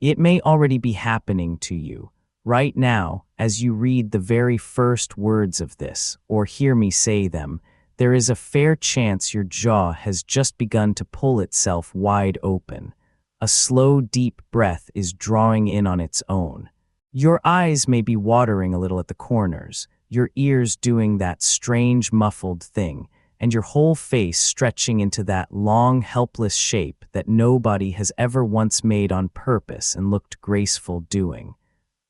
It may already be happening to you right now as you read the very first words of this or hear me say them. There is a fair chance your jaw has just begun to pull itself wide open. A slow, deep breath is drawing in on its own. Your eyes may be watering a little at the corners, your ears doing that strange muffled thing, and your whole face stretching into that long, helpless shape that nobody has ever once made on purpose and looked graceful doing.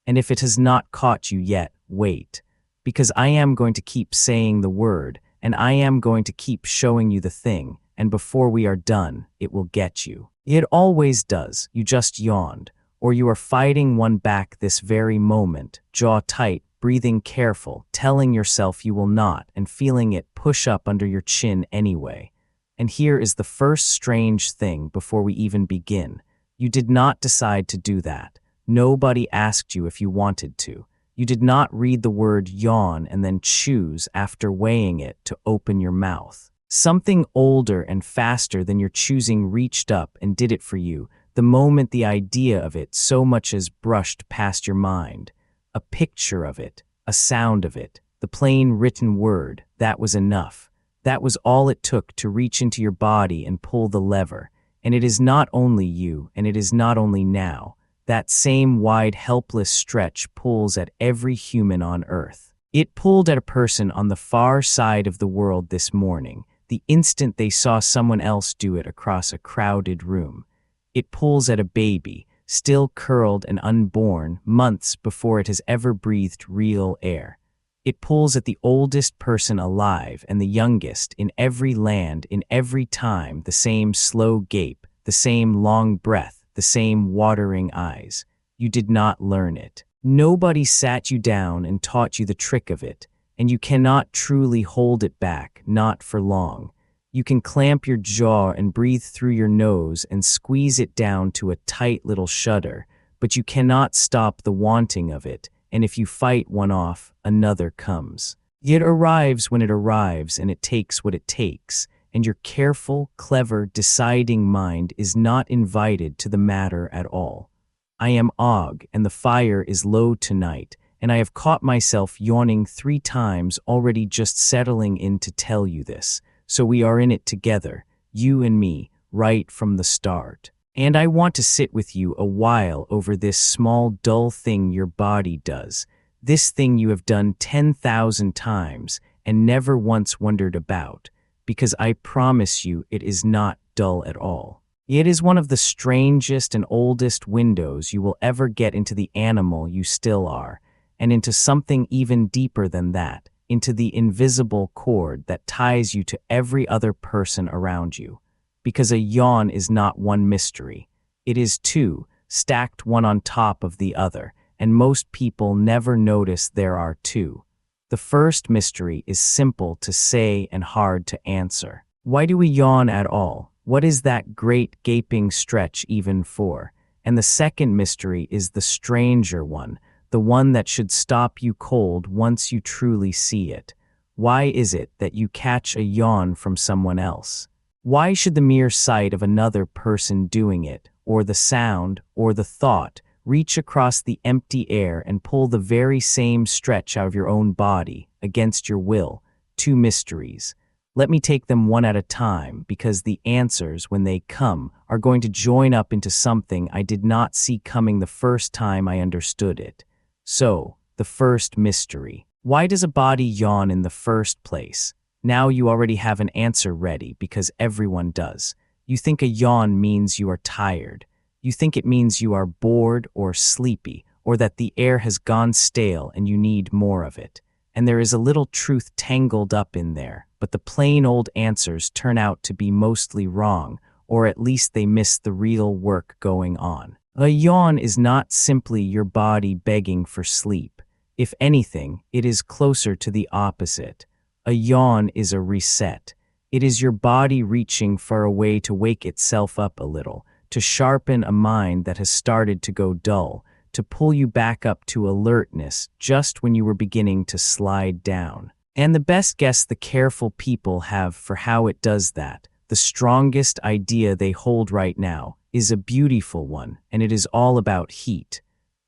And if it has not caught you yet, wait, because I am going to keep saying the word, and I am going to keep showing you the thing, and before we are done, it will get you. It always does. You just yawned, or you are fighting one back this very moment, jaw tight, breathing careful, telling yourself you will not, and feeling it push up under your chin anyway. And here is the first strange thing before we even begin. You did not decide to do that. Nobody asked you if you wanted to. You did not read the word yawn and then choose, after weighing it, to open your mouth. Something older and faster than your choosing reached up and did it for you, the moment the idea of it so much as brushed past your mind. A picture of it, a sound of it, the plain written word, that was enough. That was all it took to reach into your body and pull the lever. And it is not only you, and it is not only now. That same wide, helpless stretch pulls at every human on Earth. It pulled at a person on the far side of the world this morning, the instant they saw someone else do it across a crowded room. It pulls at a baby, still curled and unborn, months before it has ever breathed real air. It pulls at the oldest person alive and the youngest in every land, in every time, the same slow gape, the same long breath, the same watering eyes. You did not learn it. Nobody sat you down and taught you the trick of it, and you cannot truly hold it back, not for long. You can clamp your jaw and breathe through your nose and squeeze it down to a tight little shudder, but you cannot stop the wanting of it, and if you fight one off, another comes. It arrives when it arrives, and it takes what it takes, and your careful, clever, deciding mind is not invited to the matter at all. I am Og, and the fire is low tonight, and I have caught myself yawning 3 times already just settling in to tell you this, so we are in it together, you and me, right from the start. And I want to sit with you a while over this small, dull thing your body does, this thing you have done 10,000 times and never once wondered about, because I promise you it is not dull at all. It is one of the strangest and oldest windows you will ever get into the animal you still are, and into something even deeper than that, into the invisible cord that ties you to every other person around you. Because a yawn is not one mystery. It is 2, stacked one on top of the other, and most people never notice there are 2. The first mystery is simple to say and hard to answer. Why do we yawn at all? What is that great gaping stretch even for? And the second mystery is the stranger one, the one that should stop you cold once you truly see it. Why is it that you catch a yawn from someone else? Why should the mere sight of another person doing it, or the sound, or the thought, reach across the empty air and pull the very same stretch out of your own body, against your will? 2 mysteries. Let me take them one at a time, because the answers, when they come, are going to join up into something I did not see coming the first time I understood it. So, the first mystery. Why does a body yawn in the first place? Now you already have an answer ready, because everyone does. You think a yawn means you are tired. You think it means you are bored or sleepy, or that the air has gone stale and you need more of it. And there is a little truth tangled up in there, but the plain old answers turn out to be mostly wrong, or at least they miss the real work going on. A yawn is not simply your body begging for sleep. If anything, it is closer to the opposite. A yawn is a reset. It is your body reaching for a way to wake itself up a little, to sharpen a mind that has started to go dull, to pull you back up to alertness just when you were beginning to slide down. And the best guess the careful people have for how it does that, the strongest idea they hold right now, is a beautiful one, and it is all about heat.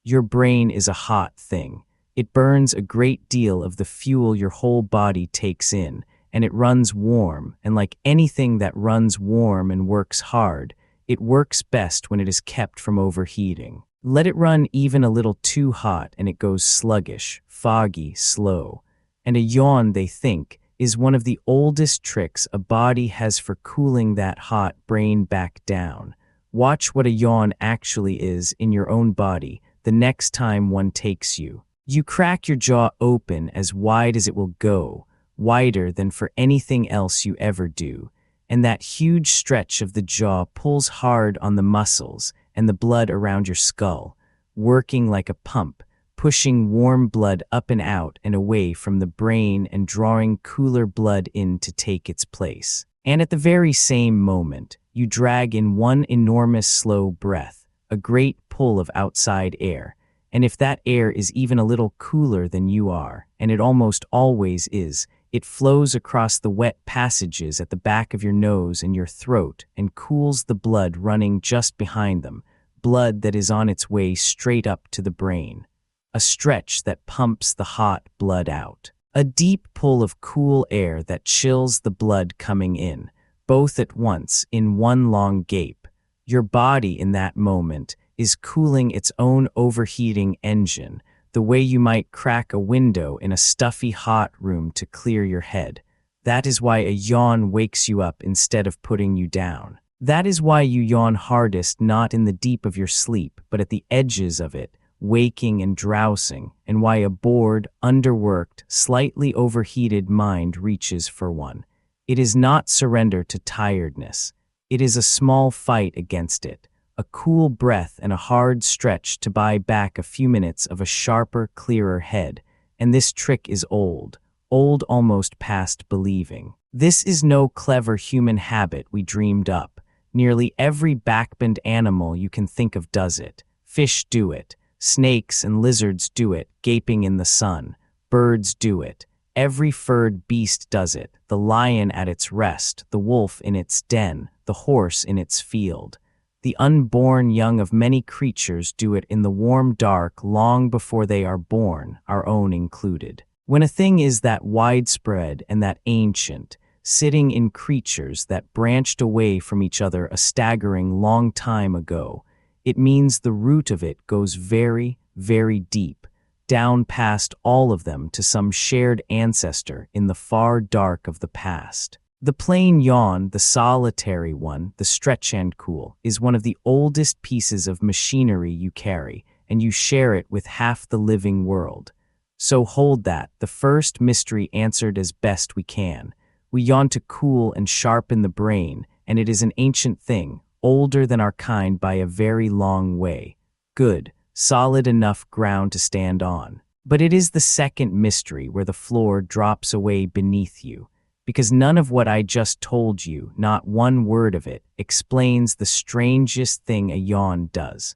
Your brain is a hot thing. It burns a great deal of the fuel your whole body takes in, and it runs warm, and like anything that runs warm and works hard, it works best when it is kept from overheating. Let it run even a little too hot and it goes sluggish, foggy, slow. And a yawn, they think, is one of the oldest tricks a body has for cooling that hot brain back down. Watch what a yawn actually is in your own body the next time one takes you. You crack your jaw open as wide as it will go, wider than for anything else you ever do, and that huge stretch of the jaw pulls hard on the muscles and the blood around your skull, working like a pump, pushing warm blood up and out and away from the brain and drawing cooler blood in to take its place. And at the very same moment, you drag in one enormous slow breath, a great pull of outside air, and if that air is even a little cooler than you are, and it almost always is, it flows across the wet passages at the back of your nose and your throat and cools the blood running just behind them, blood that is on its way straight up to the brain. A stretch that pumps the hot blood out. A deep pull of cool air that chills the blood coming in, both at once in one long gape. Your body in that moment is cooling its own overheating engine, the way you might crack a window in a stuffy hot room to clear your head. That is why a yawn wakes you up instead of putting you down. That is why you yawn hardest not in the deep of your sleep, but at the edges of it, waking and drowsing, and why a bored, underworked, slightly overheated mind reaches for one. It is not surrender to tiredness. It is a small fight against it, a cool breath and a hard stretch to buy back a few minutes of a sharper, clearer head. And this trick is old almost past believing. This is no clever human habit we dreamed up. Nearly every backboned animal you can think of does it. Fish do it. Snakes and lizards do it, gaping in the sun. Birds do it. Every furred beast does it. The lion at its rest, the wolf in its den, the horse in its field. The unborn young of many creatures do it in the warm dark long before they are born, our own included. When a thing is that widespread and that ancient, sitting in creatures that branched away from each other a staggering long time ago, it means the root of it goes very, very deep, down past all of them to some shared ancestor in the far dark of the past. The plain yawn, the solitary one, the stretch and cool, is one of the oldest pieces of machinery you carry, and you share it with half the living world. So hold that, the first mystery answered as best we can. We yawn to cool and sharpen the brain, and it is an ancient thing, older than our kind by a very long way. Good, solid enough ground to stand on. But it is the second mystery where the floor drops away beneath you, because none of what I just told you, not one word of it, explains the strangest thing a yawn does.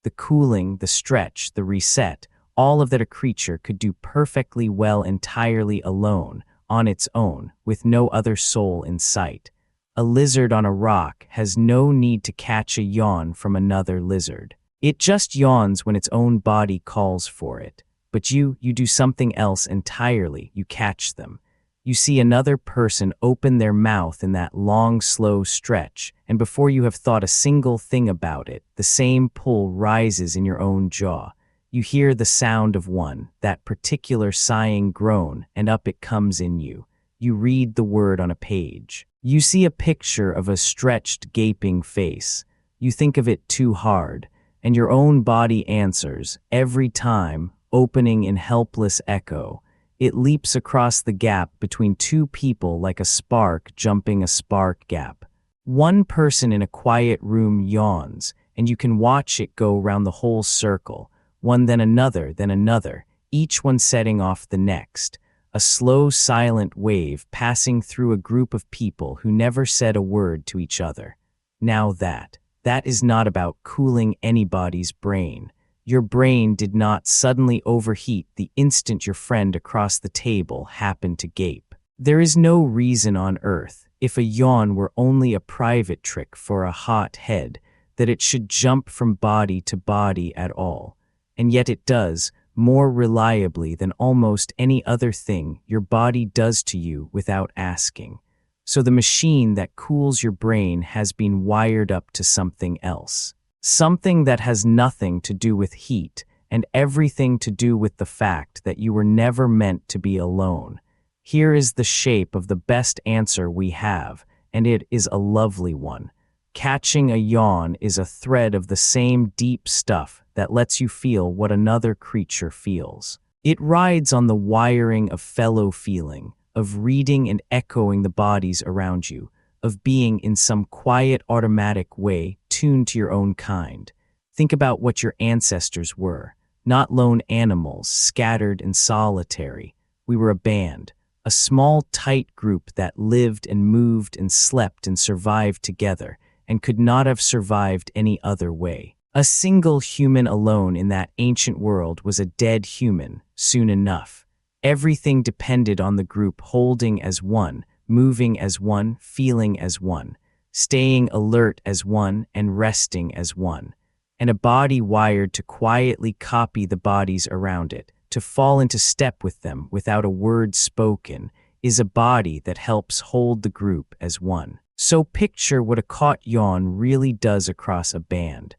The cooling, the stretch, the reset, all of that a creature could do perfectly well entirely alone, on its own, with no other soul in sight. A lizard on a rock has no need to catch a yawn from another lizard. It just yawns when its own body calls for it. But you do something else entirely, you catch them. You see another person open their mouth in that long, slow stretch, and before you have thought a single thing about it, the same pull rises in your own jaw. You hear the sound of one, that particular sighing groan, and up it comes in you. You read the word on a page. You see a picture of a stretched, gaping face. You think of it too hard, and your own body answers, every time, opening in helpless echo. It leaps across the gap between two people like a spark jumping a spark gap. One person in a quiet room yawns, and you can watch it go round the whole circle, one then another, each one setting off the next. A slow, silent wave passing through a group of people who never said a word to each other. Now that is not about cooling anybody's brain. Your brain did not suddenly overheat the instant your friend across the table happened to gape. There is no reason on earth, if a yawn were only a private trick for a hot head, that it should jump from body to body at all. And yet it does, more reliably than almost any other thing your body does to you without asking. So the machine that cools your brain has been wired up to something else. Something that has nothing to do with heat and everything to do with the fact that you were never meant to be alone. Here is the shape of the best answer we have, and it is a lovely one. Catching a yawn is a thread of the same deep stuff that lets you feel what another creature feels. It rides on the wiring of fellow feeling, of reading and echoing the bodies around you, of being in some quiet automatic way tuned to your own kind. Think about what your ancestors were, not lone animals, scattered and solitary. We were a band, a small tight group that lived and moved and slept and survived together, and could not have survived any other way. A single human alone in that ancient world was a dead human, soon enough. Everything depended on the group holding as one, moving as one, feeling as one, staying alert as one, and resting as one. And a body wired to quietly copy the bodies around it, to fall into step with them without a word spoken, is a body that helps hold the group as one. So picture what a caught yawn really does across a band.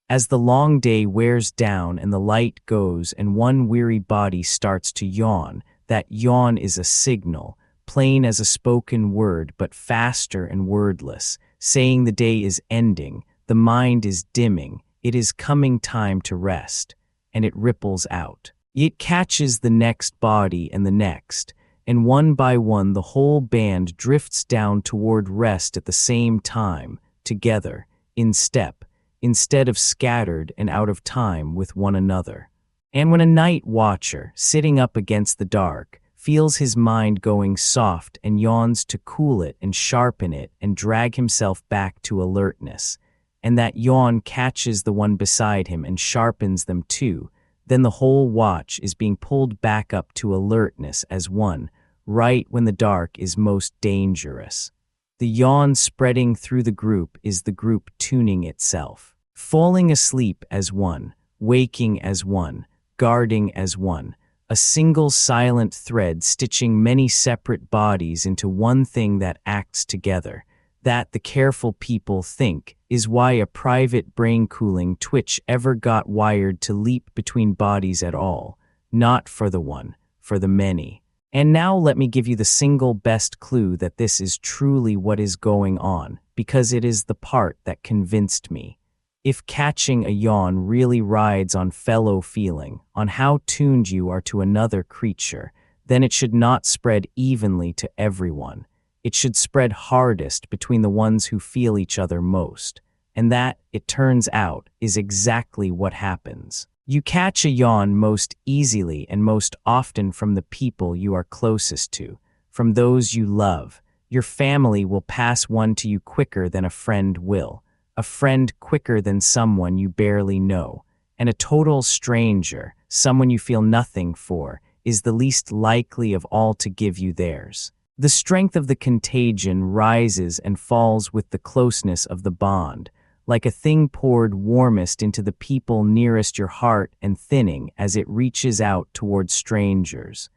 As the long day wears down and the light goes and one weary body starts to yawn, that yawn is a signal, plain as a spoken word but faster and wordless, saying the day is ending, the mind is dimming, it is coming time to rest, and it ripples out. It catches the next body and the next, and one by one the whole band drifts down toward rest at the same time, together, in step, instead of scattered and out of time with one another. And when a night watcher, sitting up against the dark, feels his mind going soft and yawns to cool it and sharpen it and drag himself back to alertness, and that yawn catches the one beside him and sharpens them too, then the whole watch is being pulled back up to alertness as one, right when the dark is most dangerous. The yawn spreading through the group is the group tuning itself, falling asleep as one, waking as one, guarding as one, a single silent thread stitching many separate bodies into one thing that acts together. That, the careful people think, is why a private brain-cooling twitch ever got wired to leap between bodies at all, not for the one, for the many. And now let me give you the single best clue that this is truly what is going on, because it is the part that convinced me. If catching a yawn really rides on fellow feeling, on how tuned you are to another creature, then it should not spread evenly to everyone. It should spread hardest between the ones who feel each other most. And that, it turns out, is exactly what happens. You catch a yawn most easily and most often from the people you are closest to, from those you love. Your family will pass one to you quicker than a friend will, a friend quicker than someone you barely know, and a total stranger, someone you feel nothing for, is the least likely of all to give you theirs. The strength of the contagion rises and falls with the closeness of the bond, like a thing poured warmest into the people nearest your heart and thinning as it reaches out toward strangers.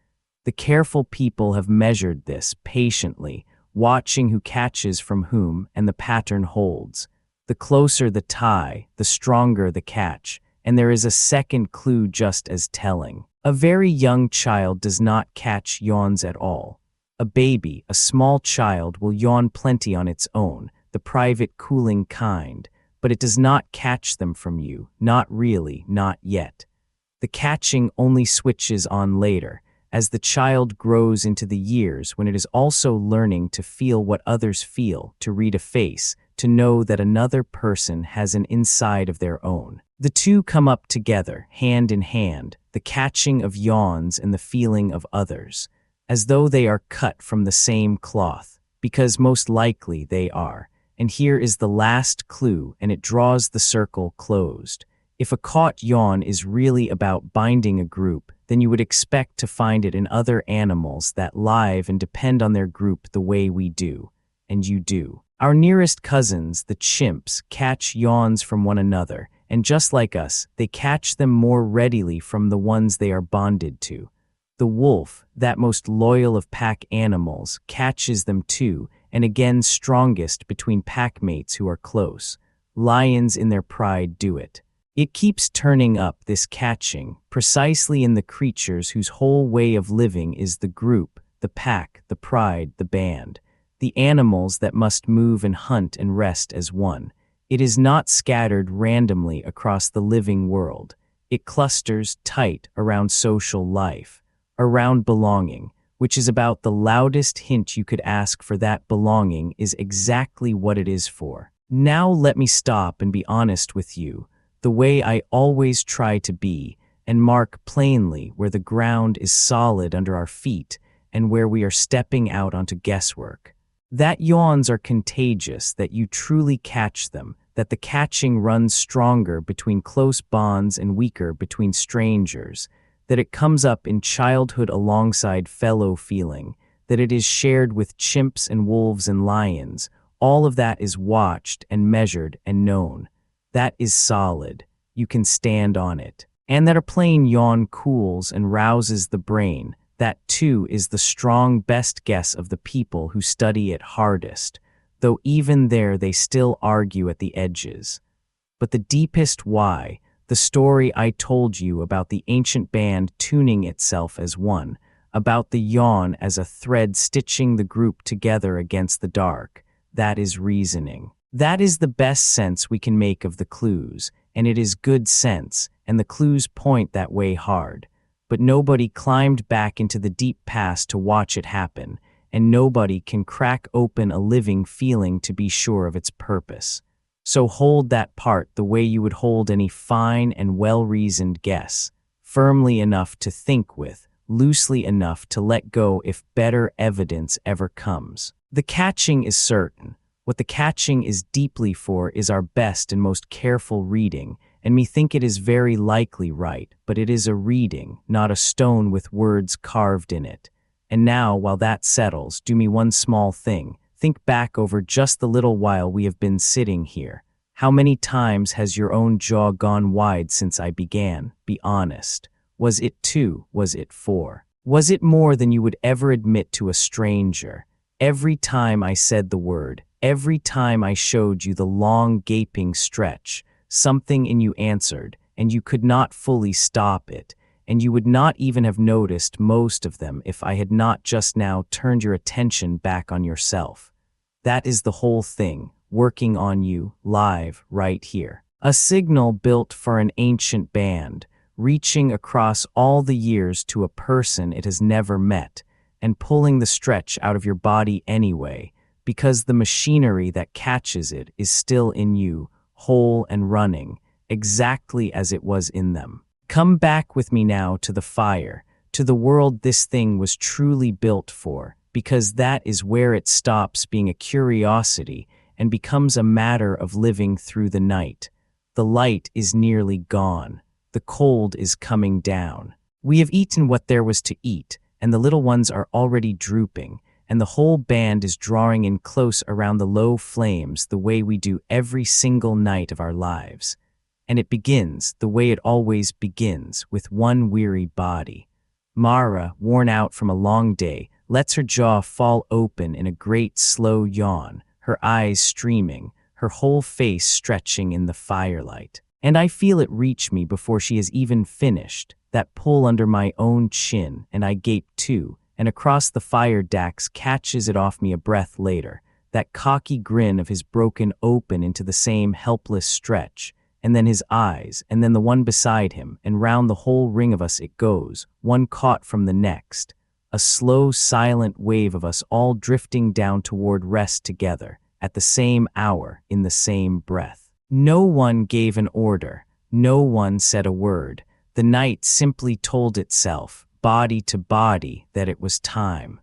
The careful people have measured this patiently, watching who catches from whom and the pattern holds. The closer the tie, the stronger the catch, and there is a second clue just as telling. A very young child does not catch yawns at all. A baby, a small child, will yawn plenty on its own, the private cooling kind, but it does not catch them from you, not really, not yet. The catching only switches on later, as the child grows into the years when it is also learning to feel what others feel, to read a face, to know that another person has an inside of their own. The two come up together, hand in hand, the catching of yawns and the feeling of others, as though they are cut from the same cloth, because most likely they are. And here is the last clue, and it draws the circle closed. If a caught yawn is really about binding a group, then you would expect to find it in other animals that live and depend on their group the way we do. And you do. Our nearest cousins, the chimps, catch yawns from one another, and just like us, they catch them more readily from the ones they are bonded to. The wolf, that most loyal of pack animals, catches them too, and again strongest between packmates who are close. Lions in their pride do it. It keeps turning up, this catching, precisely in the creatures whose whole way of living is the group, the pack, the pride, the band. The animals that must move and hunt and rest as one. It is not scattered randomly across the living world. It clusters tight around social life, around belonging, which is about the loudest hint you could ask for that belonging is exactly what it is for. Now let me stop and be honest with you, the way I always try to be, and mark plainly where the ground is solid under our feet and where we are stepping out onto guesswork. That yawns are contagious, that you truly catch them, that the catching runs stronger between close bonds and weaker between strangers, that it comes up in childhood alongside fellow feeling, that it is shared with chimps and wolves and lions. All of that is watched and measured and known. That is solid. You can stand on it. And that a plain yawn cools and rouses the brain. That, too, is the strong best guess of the people who study it hardest, though even there they still argue at the edges. But the deepest why, the story I told you about the ancient band tuning itself as one, about the yawn as a thread stitching the group together against the dark, that is reasoning. That is the best sense we can make of the clues, and it is good sense, and the clues point that way hard. But nobody climbed back into the deep past to watch it happen, and nobody can crack open a living feeling to be sure of its purpose. So hold that part the way you would hold any fine and well-reasoned guess, firmly enough to think with, loosely enough to let go if better evidence ever comes. The catching is certain. What the catching is deeply for is our best and most careful reading, and me think it is very likely right, but it is a reading, not a stone with words carved in it. And now, while that settles, do me one small thing. Think back over just the little while we have been sitting here. How many times has your own jaw gone wide since I began? Be honest. Was it 2? Was it 4? Was it more than you would ever admit to a stranger? Every time I said the word, every time I showed you the long gaping stretch, something in you answered, and you could not fully stop it, and you would not even have noticed most of them if I had not just now turned your attention back on yourself. That is the whole thing, working on you, live, right here. A signal built for an ancient band, reaching across all the years to a person it has never met, and pulling the stretch out of your body anyway, because the machinery that catches it is still in you, whole and running, exactly as it was in them. Come back with me now to the fire, to the world this thing was truly built for, because that is where it stops being a curiosity and becomes a matter of living through the night. The light is nearly gone. The cold is coming down. We have eaten what there was to eat, and the little ones are already drooping, and the whole band is drawing in close around the low flames the way we do every single night of our lives. And it begins, the way it always begins, with one weary body. Mara, worn out from a long day, lets her jaw fall open in a great slow yawn, her eyes streaming, her whole face stretching in the firelight. And I feel it reach me before she has even finished, that pull under my own chin, and I gape too, and across the fire Dax catches it off me a breath later, that cocky grin of his broken open into the same helpless stretch, and then his eyes, and then the one beside him, and round the whole ring of us it goes, one caught from the next, a slow, silent wave of us all drifting down toward rest together, at the same hour, in the same breath. No one gave an order, no one said a word. The night simply told itself, body to body, that it was time.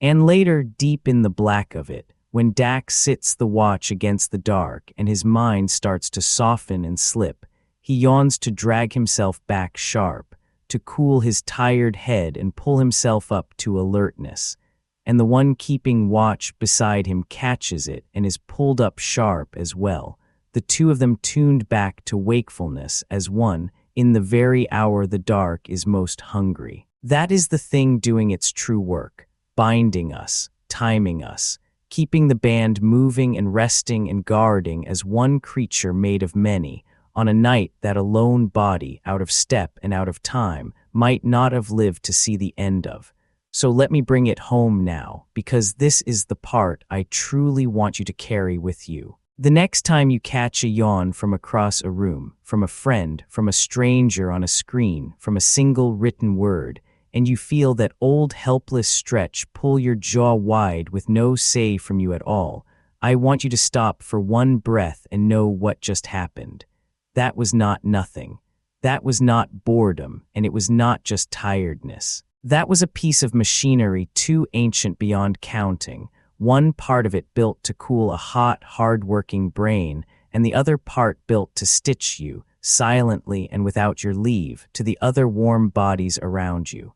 And later, deep in the black of it, when Dax sits the watch against the dark and his mind starts to soften and slip, he yawns to drag himself back sharp, to cool his tired head and pull himself up to alertness. and the one keeping watch beside him catches it and is pulled up sharp as well. The two of them tuned back to wakefulness as one, in the very hour the dark is most hungry. That is the thing doing its true work, binding us, timing us, keeping the band moving and resting and guarding as one creature made of many, on a night that a lone body, out of step and out of time, might not have lived to see the end of. So let me bring it home now, because this is the part I truly want you to carry with you. The next time you catch a yawn from across a room, from a friend, from a stranger on a screen, from a single written word, and you feel that old helpless stretch pull your jaw wide with no say from you at all, I want you to stop for one breath and know what just happened. That was not nothing. That was not boredom, and it was not just tiredness. That was a piece of machinery too ancient beyond counting, one part of it built to cool a hot, hard-working brain, and the other part built to stitch you, silently and without your leave, to the other warm bodies around you.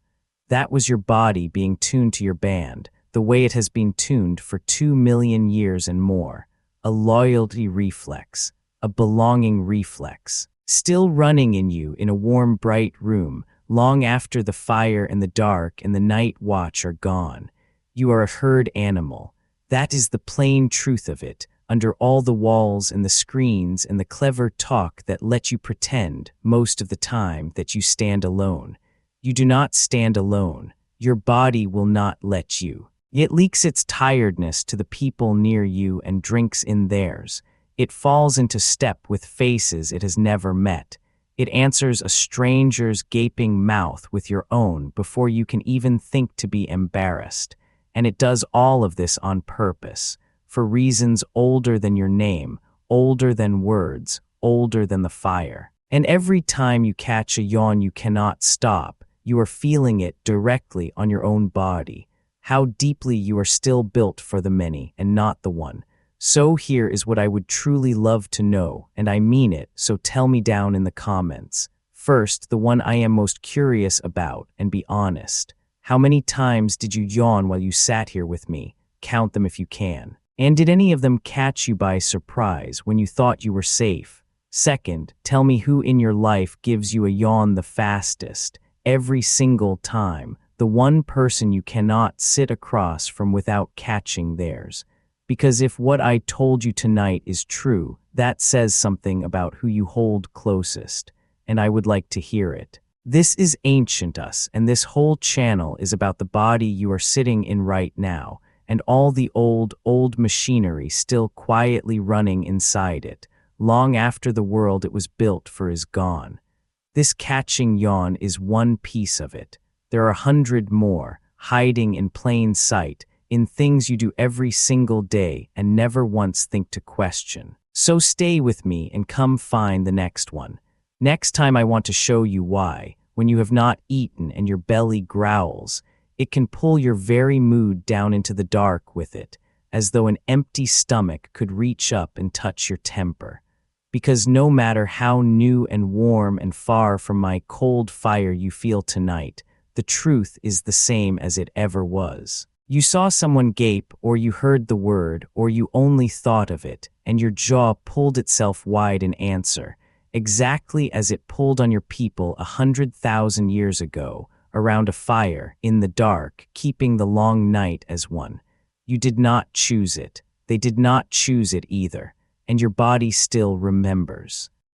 That was your body being tuned to your band, the way it has been tuned for 2 million years and more. A loyalty reflex, a belonging reflex, still running in you in a warm, bright room, long after the fire and the dark and the night watch are gone. You are a herd animal. That is the plain truth of it, under all the walls and the screens and the clever talk that let you pretend, most of the time, that you stand alone. You do not stand alone. Your body will not let you. It leaks its tiredness to the people near you and drinks in theirs. It falls into step with faces it has never met. It answers a stranger's gaping mouth with your own before you can even think to be embarrassed. And it does all of this on purpose, for reasons older than your name, older than words, older than the fire. And every time you catch a yawn you cannot stop, you are feeling it directly on your own body, how deeply you are still built for the many and not the one. So here is what I would truly love to know, and I mean it, so tell me down in the comments. First, the one I am most curious about, and be honest. How many times did you yawn while you sat here with me? Count them if you can. And did any of them catch you by surprise when you thought you were safe? Second, tell me who in your life gives you a yawn the fastest, every single time, the one person you cannot sit across from without catching theirs. Because if what I told you tonight is true, that says something about who you hold closest, and I would like to hear it. This is Ancient Us, and this whole channel is about the body you are sitting in right now, and all the old machinery still quietly running inside it, long after the world it was built for is gone. This catching yawn is one piece of it. There are 100 more, hiding in plain sight, in things you do every single day and never once think to question. So stay with me and come find the next one. Next time I want to show you why, when you have not eaten and your belly growls, it can pull your very mood down into the dark with it, as though an empty stomach could reach up and touch your temper. Because no matter how new and warm and far from my cold fire you feel tonight, the truth is the same as it ever was. You saw someone gape, or you heard the word, or you only thought of it, and your jaw pulled itself wide in answer, exactly as it pulled on your people 100,000 years ago, around a fire, in the dark, keeping the long night as one. You did not choose it. They did not choose it either, and your body still remembers.